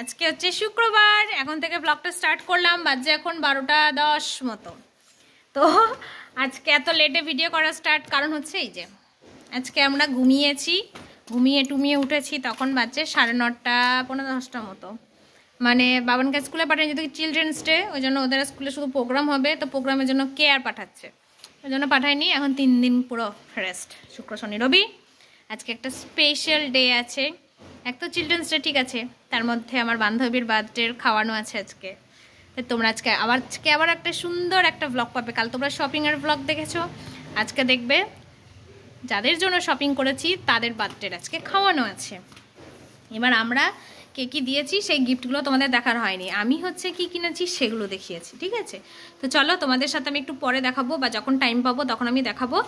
আজকে হচ্ছে শুক্রবার, এখন থেকে ব্লগটা স্টার্ট করলাম। বাজে এখন 12:10 মতো। তো আজকে এত লেটে ভিডিও করা স্টার্ট কারণ হচ্ছে এই যে আজকে আমরা ঘুমিয়ে উঠেছি, তখন বাজছে 9:30 পৌনে 10টা মতো। মানে বাবানকে স্কুলে পাঠানো যেহেতু চিলড্রেন্স ডে, ওই জন্য ওদের স্কুলে শুধু প্রোগ্রাম হবে, তো প্রোগ্রামের জন্য কেয়ার পাঠাচ্ছে, ওই জন্য পাঠায়নি। এখন 3 দিন পুরো রেস্ট, শুক্র শনি রবি। আজকে একটা স্পেশাল ডে আছে, এক তো চিলড্রেন্স ডে ঠিক আছে, তার মধ্যে আমার বান্ধবীর বার্থডে খাওয়ানো আছে আজকে। তোমরা আজকে আবার একটা সুন্দর একটা ব্লগ পাবে। কাল তোমরা শপিংয়ের ব্লগ দেখেছো, আজকে দেখবে যাদের জন্য শপিং করেছি তাদের বার্থডের আজকে খাওয়ানো আছে। এবার আমরা কে কী দিয়েছি সেই গিফটগুলো তোমাদের দেখার হয়নি, আমি হচ্ছে কি কিনেছি সেগুলো দেখিয়েছি, ঠিক আছে। তো চলো তোমাদের সাথে আমি একটু পরে দেখাবো, বা যখন টাইম পাবো তখন আমি দেখাবো।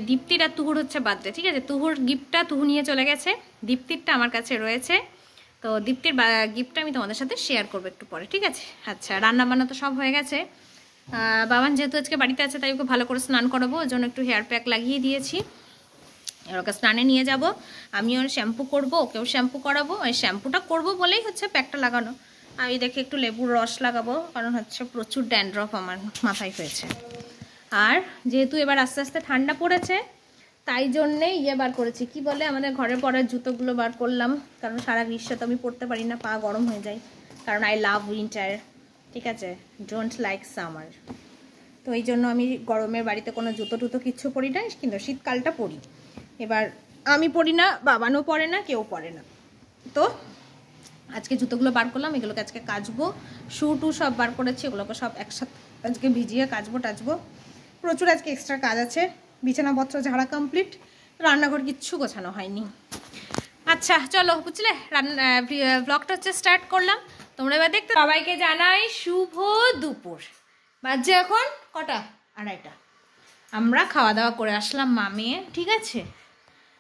দীপ্তির আর তুহুর হচ্ছে বার্থডে, ঠিক আছে। তুহুর গিফটটা তুহু নিয়ে চলে গেছে, দীপ্তিরটা আমার কাছে রয়েছে। তো দীপ্তির গিফটটা আমি তোমাদের সাথে শেয়ার করবো একটু পরে, ঠিক আছে। আচ্ছা, রান্নাবান্না তো সব হয়ে গেছে। বাবান যেহেতু আজকে বাড়িতে আছে তাই ওকে ভালো করে স্নান করাবো, ওর জন্য একটু হেয়ার প্যাক লাগিয়ে দিয়েছি। এবার ওকে স্নানে নিয়ে যাব, আমিও শ্যাম্পু করবো, ওকেও শ্যাম্পু করাবো। ওই শ্যাম্পুটা করবো বলেই হচ্ছে প্যাকটা লাগানো। আমি দেখে একটু লেবুর রস লাগাবো, কারণ হচ্ছে প্রচুর ড্যান্ড্রফ আমার মাথায় হয়েছে। আর যেহেতু এবার আস্তে আস্তে ঠান্ডা পড়েছে, তাই জন্যে বার করেছি, কি বলে আমাদের ঘরে পরার জুতোগুলো বার করলাম, কারণ সারা গ্রীষ্মে তো আমি পরতে পারি না, পা গরম হয়ে যায়। কারণ আই লাভ উইন্টার, ঠিক আছে, ডোন্ট লাইক সামার। তো এই জন্য আমি গরমের বাড়িতে কোনো জুতো টুতো কিচ্ছু পরি না, কিন্তু শীতকালটা পরি। এবার আমি পরি না, বাবানও পরে না, কেউ পরে না। তো আজকে জুতোগুলো বার করলাম, এগুলোকে আজকে কাচবো। শু টু সব বার করেছি, এগুলোকে সব একসাথে আজকে ভিজিয়ে কাচবো। প্রচুর আজকে এক্সট্রা কাজ আছে, বিছানাপত্র ঝাড়া কমপ্লিট, রান্নাঘর কিচ্ছু গোছানো হয়নি। আচ্ছা চলো, বুঝলে ব্লগটা হচ্ছে স্টার্ট করলাম, তোমরা এবার দেখতে। সবাইকে জানাই শুভ দুপুর। বাজে এখন কটা? 2:30। আমরা খাওয়া দাওয়া করে আসলাম মামে, ঠিক আছে।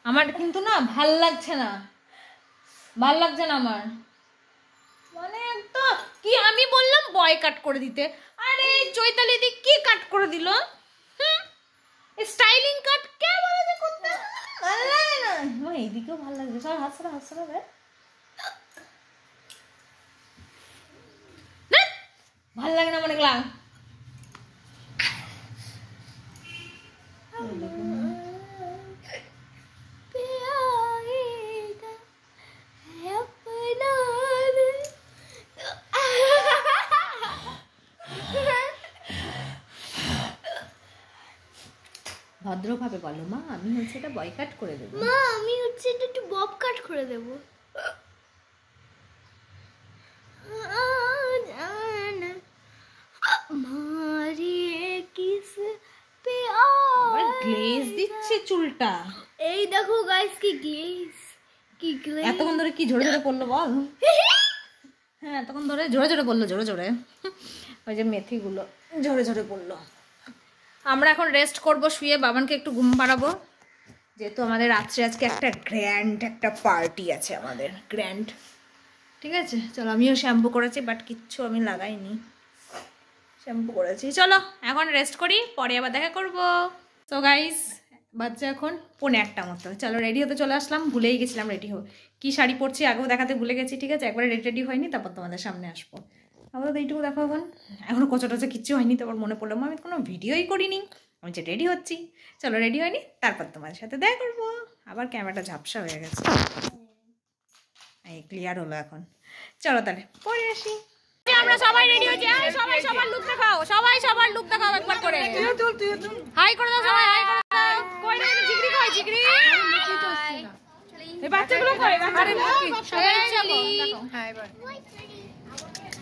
আমার কিন্তু না ভাল লাগছে না আমার, মানে একদম কি আমি বললাম বয় কাট করে দিতে, আরে চৈতালি দি কি কাট করে দিল, স্টাইলিং কাট কে বলে যে করতে ভালো লাগে না। আমার এইদিকেও ভালো লাগছে, সব হাসরা ভাল লাগে না মনে গেলাম। ভদ্রভাবে বলো, মা আমি হচ্ছে এটা বয় কাট করে দেবো, মা আমি হচ্ছে এটা একটু বব কাট করে দেবো। গ্লেজ দিচ্ছে চুলটা, এই দেখো গাইস কি গ্লেজ, কি গ্লেজ। এতক্ষণ ধরে কি জোরে জোরে পড়লো বল। হ্যাঁ এতক্ষণ ধরে জোরে পড়লো, জোরে ওই যে মেথিগুলো জোরে পড়লো। আমরা এখন রেস্ট করব, শুয়ে বাবানকে একটু ঘুম পাড়াবো, যেহেতু আমাদের রাত্রে আজকে একটা গ্র্যান্ড একটা পার্টি আছে, আমাদের গ্র্যান্ড, ঠিক আছে। চলো, আমিও শ্যাম্পু করেছি, বাট কিচ্ছু আমি লাগাইনি, শ্যাম্পু করেছি। চলো এখন রেস্ট করি, পরে আবার দেখা করবো। তো গাইস বাচ্চা এখন 1:45 মতো, চলো রেডি হতে চলে আসলাম, ভুলেই গেছিলাম রেডি হো, কি শাড়ি পরছি আগেও দেখাতে ভুলে গেছি, ঠিক আছে। একবারে রেডি হয়নি, তারপর তোমাদের সামনে আসবো। আপাতত এইটুকু দেখো, এখনো কোচা কিচ্ছু হয়নি, তারপর মনে পড়লো আমি কোনো ভিডিওই করিনি, আমি যে রেডি হচ্ছি। চলো রেডি হয়নি, তারপর তোমাদের সাথে দেখা করবো। আবার ক্যামেরাটা ঝাপসা হয়ে গেছে, এই ক্লিয়ার হলো এখন। চলো তাহলে পরে আসি। আমরা সবাই রেডি হয়েছি, সবাই সবার লুক দেখাও, সবার লুক দেখাও একবার করে। হাই করে দাও সবাই, হাই করে দাও। কই রে জিগরি, কই জিগরি? এই বাচ্চাগুলো কই? সবাই চলি। হ্যাঁ এবার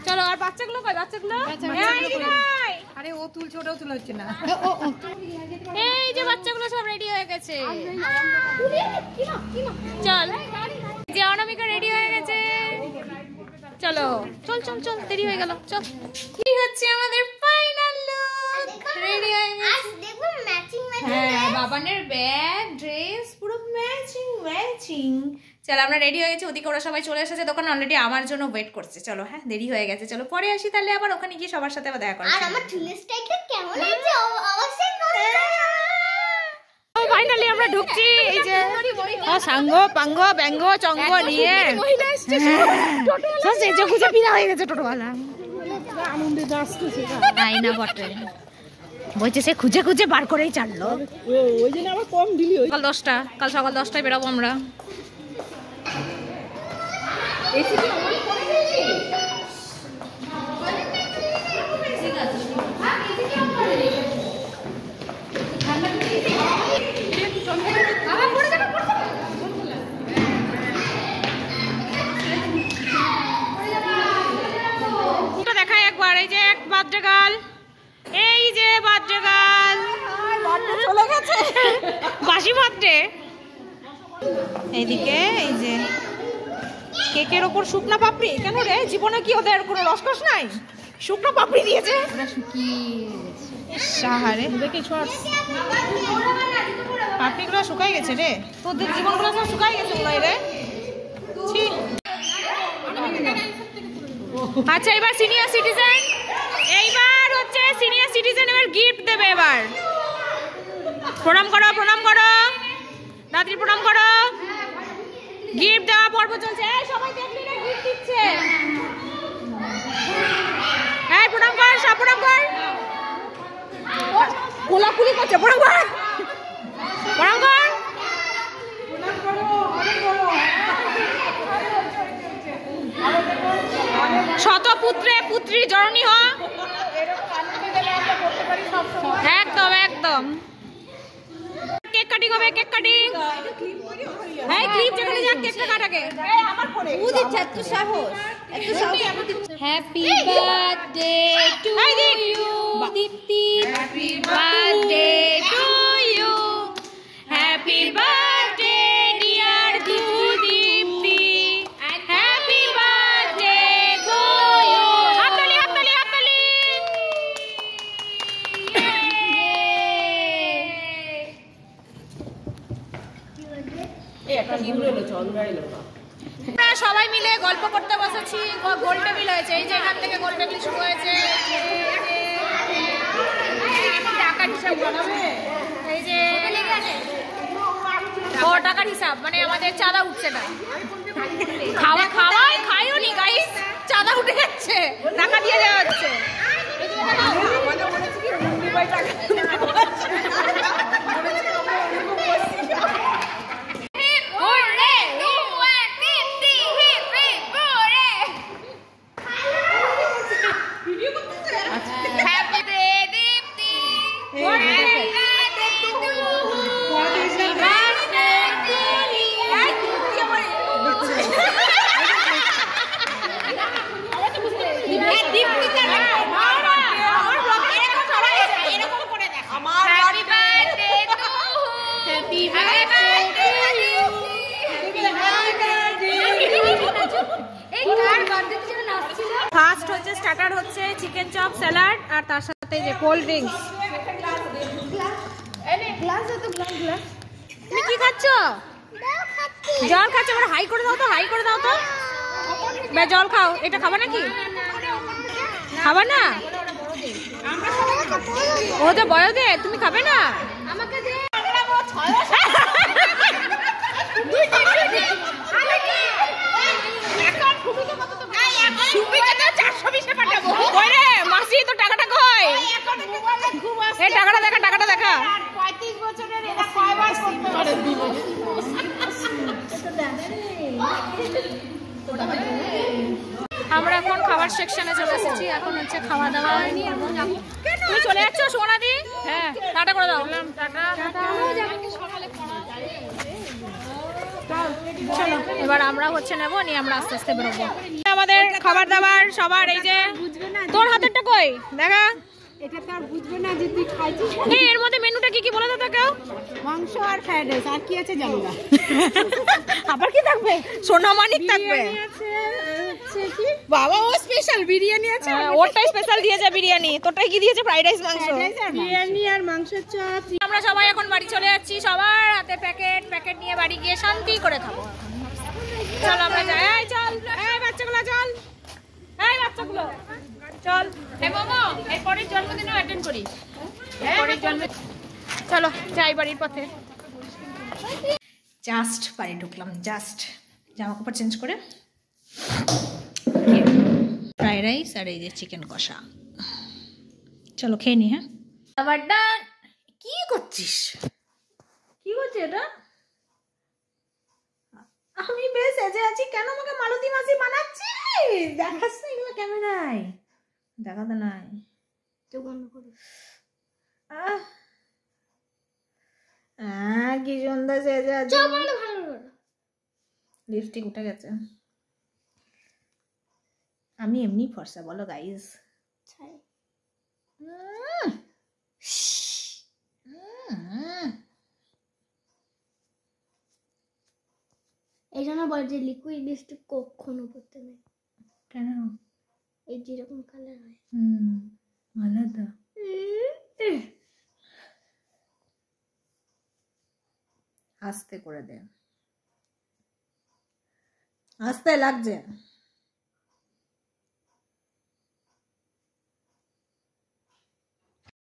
চলো, আর বাচ্চাগুলো কই? বাচ্চাগুলো আরে ও তুলছে, ওটাও তোলা হচ্ছে না। এই যে বাচ্চাগুলো সব রেডি হয়ে গেছে, চল। যে অনামিকা রেডি হয়ে গেছে, চলো চল দেরি হয়ে গেল, চল। কি হচ্ছে আমাদের ফাইনাল লুক, রেডি হয়ে গেছে। দেখো ম্যাচিং হ্যাঁ বাবানের ব্যাগ ড্রেস পুরো ম্যাচিং। চলো আমরা রেডি হয়ে গেছি, ওদিকে ওরা সবাই চলে এসেছে দোকানে, অলরেডি আমার জন্য ওয়েট করছে। চলো হ্যাঁ দেরি হয়ে গেছে, চলো পরে আসি তাহলে, আবার ওখানে গিয়ে সবার সাথে আবার দেখা করছি। আর আমার চুলের স্টাইলটা কেমন হয়েছে অবশ্যই ফাইনালি আমরা ঢুকছি এই যে সাঙ্গ পাঙ্গ ব্যঙ্গ চঙ্গ নিয়ে সেজে গুজে বিনা হয়ে গেছে টোটোওয়ালা তাই না বটে বলছে সে খুঁজে খুঁজে বার করেই ছাড়লো ওই জন্য আবার কম দিলি কাল 10টা কাল সকাল 10টায় বেরোবো আমরা দেখায় একবার এই যে এক বার্থডে গার্ল এই যে বার্থডে গার্ল চলে গেছে বাসি বার্থডে এইদিকে এই যে কেকের ওপর শুকনা পাপড়ি কেন রে জীবনে কি ওদের কোনো রসকস নাই শুকনো পাপড়ি দিয়েছে সাহারে পাপড়িগুলো শুকাই গেছে রে তোদের জীবনগুলো সব শুকাই গেছে মনে হয় রে আচ্ছা এবার সিনিয়র সিটিজেন এইবার হচ্ছে সিনিয়র সিটিজেন এবার গিফট দেবে এবার প্রণাম করো দাদি প্রণাম করো গিফট দেওয়া পর্ব চলছে এই সবাই দেখলি না গিফট দিচ্ছে এই প্রণাম কর সব প্রণাম কর কোলাকুলি করছে প্রণাম কর শত পুত্রে পুত্রী জননী হ একদম একদম কেক কাটিং হবে কেক কাটিং এই ক্লিপ যেখানে যাক কেকটা কাটাকে আমার ফোনে ও দিচ্ছে এত সাহস happy birthday to you Dipti happy birthday to you happy birthday dear Dipti happy birthday to you হাততালি হাততালি হাততালি আমরা সবাই মিলে গল্প করতে বসেছি গোল টেবিল হয়েছে এই যে এখান থেকে গোল টেবিল শুরু হয়েছে টাকার হিসাব বানাবে এই যে টাকার হিসাব মানে আমাদের চাঁদা উঠছে না খাইও নি গাইস চাঁদা উঠে যাচ্ছে টাকা দিয়ে দেওয়া হচ্ছে ফার্স্ট হচ্ছে স্টার্টার হচ্ছে চিকেন চপ স্যালাড আর তার সাথে যে কোল্ড ড্রিঙ্কস তুমি কি খাচ্ছ জল খাচ্ছ আবার হাই করে দাও তো জল খাও এটা খাবা নাকি খাবা না ও তো বয়দে তুমি খাবে না আমাকে দে মাসি তো টাকাটা কই টাকাটা দেখা 35 বছরের আমরা এখন খাবার সেকশনে চলে এসেছি এখন হচ্ছে খাওয়া দাওয়া তুমি চলে যাচ্ছ সোনাদি হ্যাঁ টাটা করে দাও চলো এবার আমরা হচ্ছে নেবো নিয়ে আমরা আস্তে আস্তে বেরোবো আমাদের খাবার দাবার সবার এই যে তোর হাতেরটা কই দেখা এটা তো আর বুঝবে না যে তুই খাইছিস এর মধ্যে মেনুটা কি কি বলে দাও তো কেউ মাংস আর ফ্রাইড রাইস আর কি আছে জানি না আবার কি থাকবে সোনামানিক থাকবে বাবা ও স্পেশাল বিরিয়ানি আছে ওটাই স্পেশাল দিয়েছে বিরিয়ানি তোরটাই কি দিয়েছে ফ্রাইড রাইস মাংস বিরিয়ানি আর মাংসের চপ আমরা সবাই এখন বাড়ি চলে যাচ্ছি সবার হাতে প্যাকেট নিয়ে বাড়ি গিয়ে শান্তি করে খাবো চল আমরা যাই এই চল এই বাচ্চাগুলো চল এই বাচ্চাগুলো চল এ মামা এই পরের জন্মদিনও অ্যাটেন্ড করিস পরের জন্মদিন চলো যাই বাড়ির পথে জাস্ট বাড়ি ঢুকলাম, জাস্ট জামা কাপড় চেঞ্জ করে। ফ্রাইড রাইস আর এই যে চিকেন কষা। চলো খেয়ে নি। হ্যাঁ আবার ডান। কি করছিস? কি করছে এটা? আমি বেশ সেজে আছি, কেন আমাকে মালতী মাসি বানাচ্ছিস? দেখাস না এগুলো ক্যামেরায়, দেখাতে নাই। কি সুন্দর সেজে আছে। লিপস্টিক উঠে গেছে। আমি এমনি ফর্সা বলো গাইস। এই জন্য বল যে লিকুইড লিপস্টিক কখনো পরতে নেই। কেন? এই যেরকম কালার হয় আলাদা। আস্তে করে দে, আস্তে লাগছে।